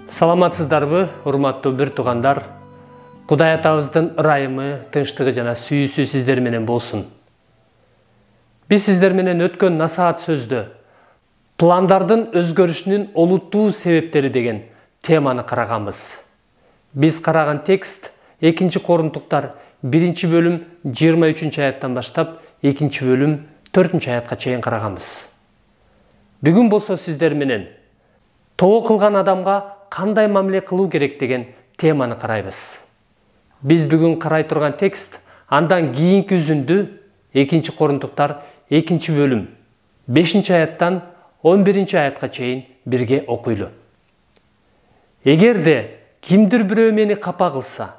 Саламатсыздарбы, урматтуу бир туугандар. Кудай атабыздын ырайымы, тынчтыгы жана сүйүүсү сиздер менен болсун. Биз сиздер менен өткөн насаат сөздө пландардын өзгөрүшүнүн олуттуу себептери деген теманы караганбыз. Биз караган текст 2 Корунтуктар 1 бөлүм 23 аяттан баштап 2 бөлүм 4 аятка чейин караганбыз. Бүгүн болсо сиздер менен тоо кылган адамга кандай мамиле кылуу керек деген теманы карайбыз. Биз бүгүн карай турган текст андан кийинки үзүндү 2 Корунтуктар 2 бөлүм 5 аяттан 11 аятка чейин бирге окуйлу. Эгерде кимдир бирөө мени капа кылса,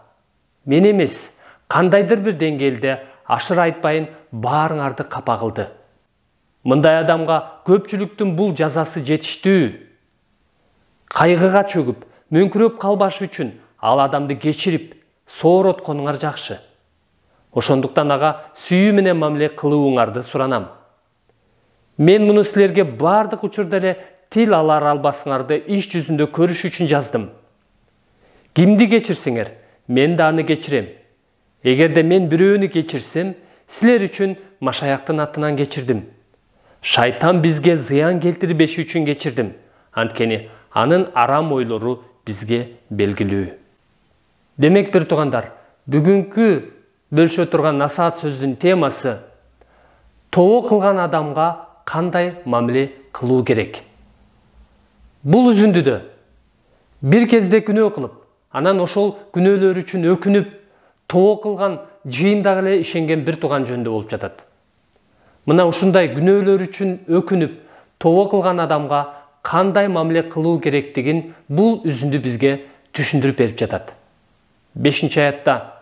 мен эмес, кандайдыр бир деңгээлде ашыр айтпайын баарыңарды капа кылды. Мындай адамга көпчүлүктүн бул жазасы жетиштүү. Кайгыга чөгүп, мөңкүрөп калбаш үчүн ал адамды кечирип, сооротконуңар жакшы. Ошондуктан ага сүйүү менен мамиле кылууңарды суранам. Мен муну силерге бардык учурда эле тил алар албасыңарды иш жүзүндө көрүш үчүн жаздым. Кимди кечирсеңер, мен да аны кечирем. Эгерде мен бирөөнү кечирсем, силер үчүн Машаяктын атынан кечирдим. Шайтан бизге зыян келтирбеш үчүн кечирдим. Анткени анын арам ойлору бизге белгилүү. Демек бир туугандар, бүгүнкү бөлүшө турган насаат сөздүн темасы тоо кылган адамга кандай мамиле кылуу керек. Бул үзүндүдө бир кезде күнөө кылып, анан ошол күнөөлөр үчүн өкүнүп, тоо кылган жыйындагы эле ишенген бир тууган жөнүндө болуп жатат. Мына ушундай күнөөлөр үчүн өкүнүп, тоо кылган адамга кандай мамиле кылуу керектигин бул үзүндү бизге түшүндүрүп берип жатат. 5 аятта: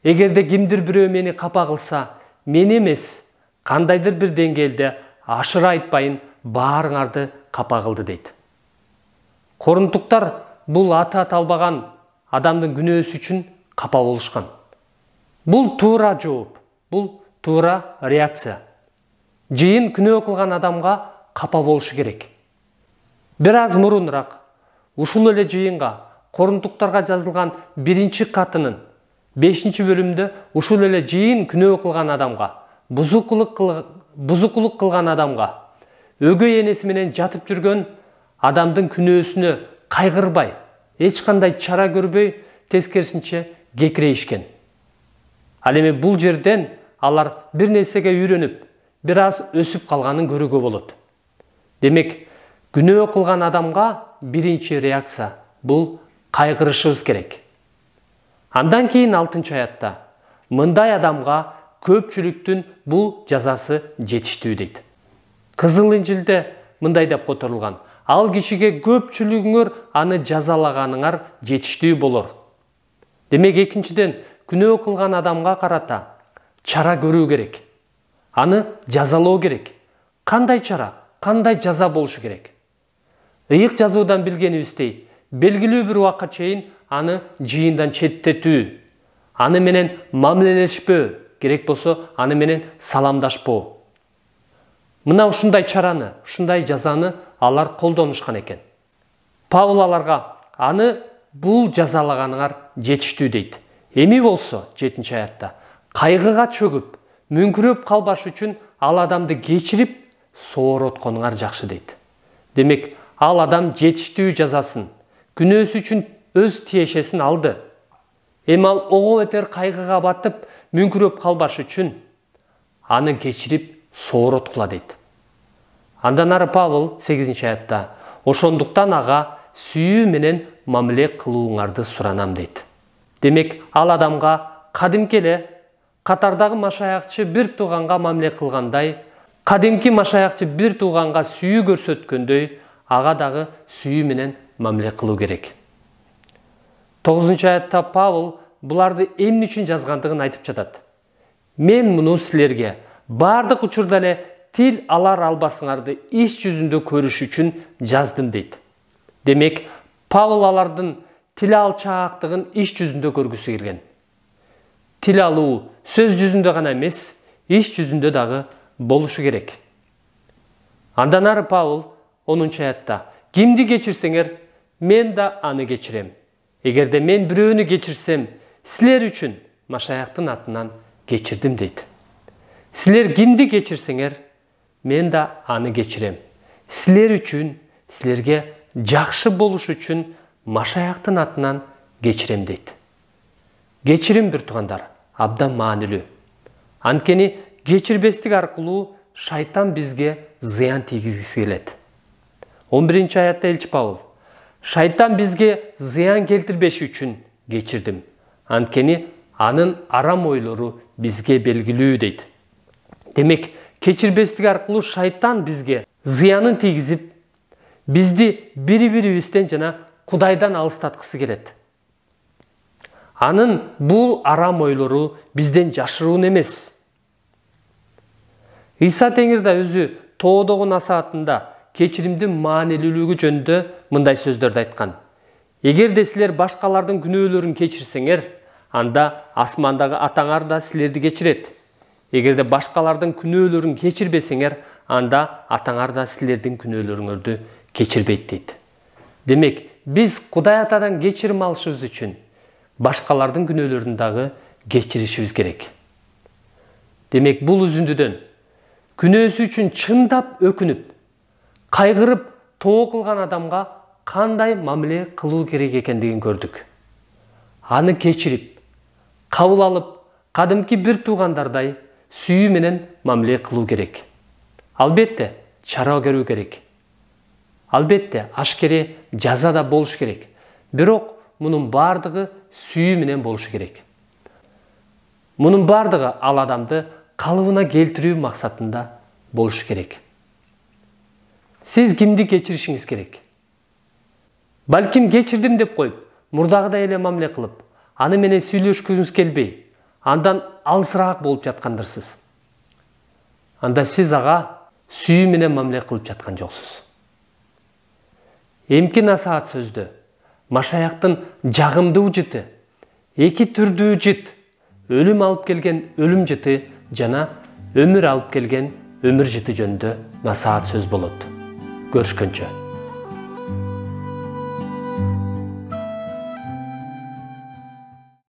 эгерде кимдир бирөө мени капа кылса, мен эмес, кандайдыр бир деңгээлде ашыр айтпайын баарыңарды капа кылды дейт. Корунтуктар бул аты аталбаган адамдын күнөөсү үчүн капа болушкан. Бул туура жооп, бул туура реакция. Жыйын күнөө кылган адамга капа болушу керек. Бир аз мурунураак ушул эле жыйынга Корунтуктарга жазылган 1 катынын 5 бөлүмдө ушул эле жыйын күнөө кылган адамга, бузукулук кылган адамга, өгөй энеси менен жатып жүргөн адамдын күнөөсүнө кайгырбай, эч кандай чара көрбөй, тескерисинче кекирейишкен. Ал эми бул жерден алар бир нерсеге үйрөнүп, бир аз өсүп калганын көрүүгө болот. Демек, күнөө кылган адамга биринчи реакция бул кайгырышыбыз керек. Андан кийин 6 аятта мындай адамга көпчүлүктүн бул жазасы жетиштүү дейт. Кызыл Инжилде мындай деп которулган: ал кишиге көпчүлүгүңөр аны жазалаганыңар жетиштүү болор. Демек, экинчиден, күнөө кылган адамга карата чара көрүү керек. Аны жазалоо керек. Кандай чара, кандай жаза болушу керек? Ыйык жазуудан билгенибиздей, белгилүү бир убакка чейин аны жыйындан четтетүү, аны менен мамилелешпөө, керек болсо аны менен саламдашпоо. Мына ушундай чараны, ушундай жазаны алар колдонушкан экен. Павыл аларга аны бул жазалаганыңар жетиштүү дейт. Эми болсо 7 аятта кайгыга чөгүп, мөңкүрөп калбаш үчүн ал адамды кечирип, сооротконуңар жакшы дейт. Демек, ал адам жетиштүү жазасын, күнөөсү үчүн өз тиешесин алды. Эми ал ого бетер кайгыга батып, мөңкүрөп калбаш үчүн аны кечирип, соороткула дейт. Андан ары Павыл 8 аятта ошондуктан ага сүйүү менен мамиле кылууңарды суранам дейт. Демек, ал адамга кадимки эле катардагы машаякчы бир тууганга мамиле кылгандай, кадимки машаякчы бир тууганга сүйүү көрсөткөндөй, ага дагы сүйүү менен мамиле кылуу керек. 9 аятта Павыл буларды эмне үчүн жазгандыгын айтып жатат. Мен муну силерге бардык учурда эле тил алар албасыңарды иш жүзүндө көрүш үчүн жаздым дейт. Демек, Павыл алардын тил алчаактыгын иш жүзүндө көргүсү келген. Тил алуу сөз жүзүндө гана эмес, иш жүзүндө дагы болушу керек. Андан ары Паул 10-чы аятта: кимди кечирсеңер, мен да аны кечирем. Эгерде мен бирөөнү кечирсем, силер үчүн Машаяктын атынан кечирдим дейт. Силер кимди кечирсеңер, мен да аны кечирем. Силер үчүн, силерге жакшы болуш үчүн Машаяктын атынан кечирем дейт. Кечирим бир туугандар, абдан маанилүү. Анткени кечирбестик аркылуу шайтан бизге зыян тийгизгиси келет. 11-чи аятта элчи Паул: шайтан бизге зыян келтирбеш үчүн кечирдим. Анткени анын арам ойлору бизге белгилүү дейт. Демек, кечирбестик аркылуу шайтан бизге зыянын тийгизип, бизди бири-бирибизден жана Кудайдан алыстаткысы келет. Анын бул арам ойлору бизден жашыруун эмес. Иса Теңир да өзү тоодогу насаатында кечиримдин маанилүүлүгү жөнүндө мындай сөздөрдү айткан: эгерде силер башкалардын күнөөлөрүн кечирсеңер, анда асмандагы атаңар да силерди кечирет. Эгерде башкалардын күнөөлөрүн кечирбесеңер, анда атаңар да силердин күнөөлөрүңөрдү кечирбейт дейт. Демек, биз Кудай Атадан кечирим алышыбыз үчүн башкалардын күнөөлөрүн дагы кечиришибиз керек. Демек, бул үзүндүдөн күнөөсү үчүн чындап өкүнүп, кайгырып, тоо кылган адамга кандай мамиле кылуу керек экендигин көрдүк. Аны кечирип, кабыл алып, кадимки бир туугандардай сүйүү менен мамиле кылуу керек. Албетте, чара көрүү керек. Албетте, ашкере жаза да болуш керек. Бирок мунун бардыгы сүйүү менен болушу керек. Мунун бардыгы ал адамды калыбына келтирүү максатында болуш керек. Сиз кимди кечиришиңиз керек? Балким кечирдим деп коюп, мурдагыдай эле мамиле кылып, аны менен сүйлөшкүңүз келбей, андан алысыраак болуп жаткандырсыз. Анда сиз ага сүйүү менен мамиле кылып жаткан жоксуз. Эмки насаат сөздө Машаяктын жагымдуу жыты, эки түрдүү жыт, өлүм алып келген өлүм жыты жана өмүр алып келген өмүр жыты жөнүндө насаат сөз болот. Көрүшкөнчө.